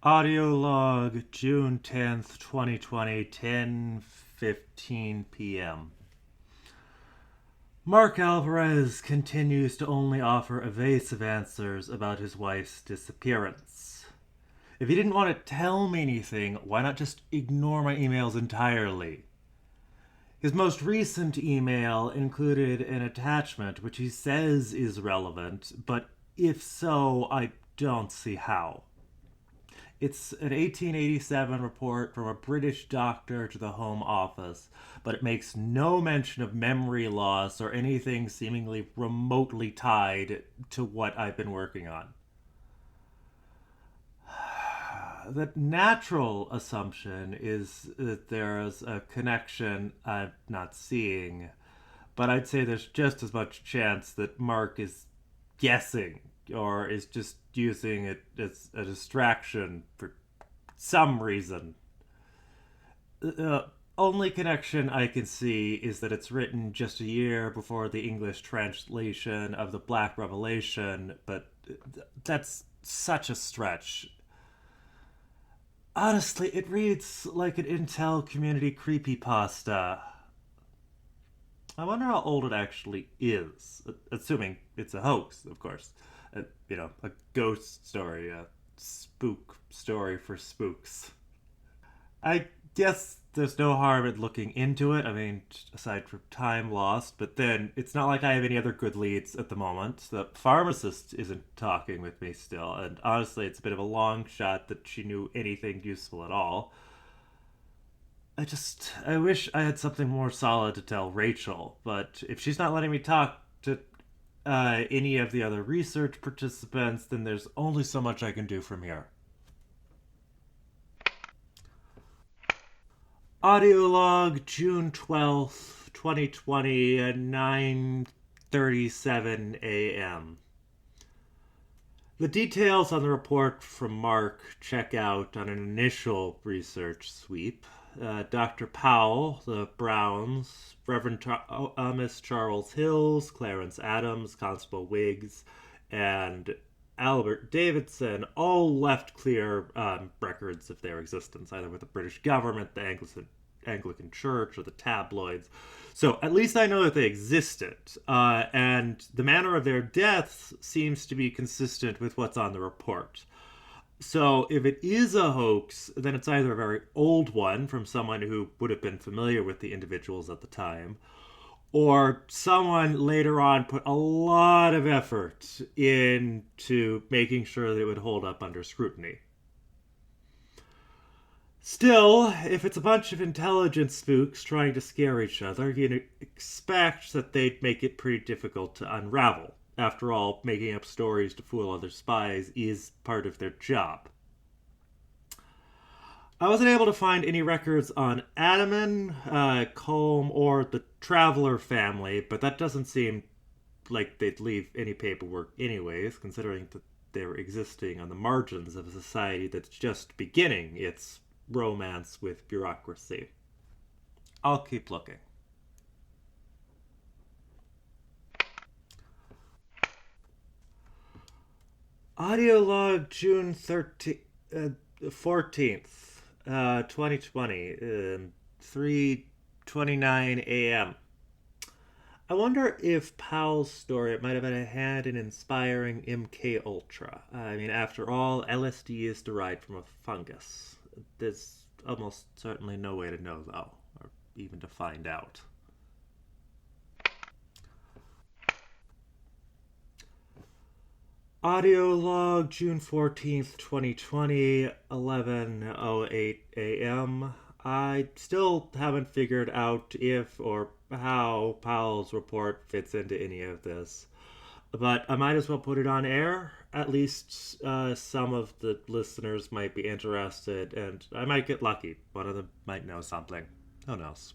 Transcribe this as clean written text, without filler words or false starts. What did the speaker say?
Audio log June 10th, 2020, 10:15 p.m. Mark Alvarez continues to only offer evasive answers about his wife's disappearance. If he didn't want to tell me anything, why not just ignore my emails entirely? His most recent email included an attachment which he says is relevant, but if so, I don't see how. It's an 1887 report from a British doctor to the Home Office, but it makes no mention of memory loss or anything seemingly remotely tied to what I've been working on. The natural assumption is that there's a connection I'm not seeing, but I'd say there's just as much chance that Mark is guessing or is just using it as a distraction for some reason. The only connection I can see is that it's written just a year before the English translation of the Black Revelation, but that's such a stretch. Honestly, it reads like an Intel community creepypasta. I wonder how old it actually is, assuming it's a hoax, of course. A ghost story, a spook story for spooks. I guess there's no harm in looking into it. I mean, aside from time lost, but then it's not like I have any other good leads at the moment. The pharmacist isn't talking with me still, and honestly, it's a bit of a long shot that she knew anything useful at all. I wish I had something more solid to tell Rachel, but if she's not letting me talk to any of the other research participants, then there's only so much I can do from here. Audio log June 12th, 2020 at 9:37 a.m. The details on the report from Mark check out on an initial research sweep. Dr. Powell, the Browns, Miss Charles Hills, Clarence Adams, Constable Wiggs, and Albert Davidson all left clear records of their existence, either with the British government, the Anglican Church, or the tabloids. So at least I know that they existed. And the manner of their deaths seems to be consistent with what's on the report. So if it is a hoax, then it's either a very old one from someone who would have been familiar with the individuals at the time, or someone later on put a lot of effort into making sure that it would hold up under scrutiny. Still, if it's a bunch of intelligence spooks trying to scare each other, you'd expect that they'd make it pretty difficult to unravel. After all, making up stories to fool other spies is part of their job. I wasn't able to find any records on Adaman, Colm, or the Traveler family, but that doesn't seem like they'd leave any paperwork anyways, considering that they're existing on the margins of a society that's just beginning its romance with bureaucracy. I'll keep looking. Audio log June 14th, 2020, 3:29 a.m. I wonder if Powell's story might have had a hand in inspiring MK Ultra. I mean, after all, LSD is derived from a fungus. There's almost certainly no way to know, though, or even to find out. Audio log June 14th, 2020, 11:08 a.m. I still haven't figured out if or how Powell's report fits into any of this, but I might as well put it on air. At least some of the listeners might be interested, and I might get lucky. One of them might know something. Who knows?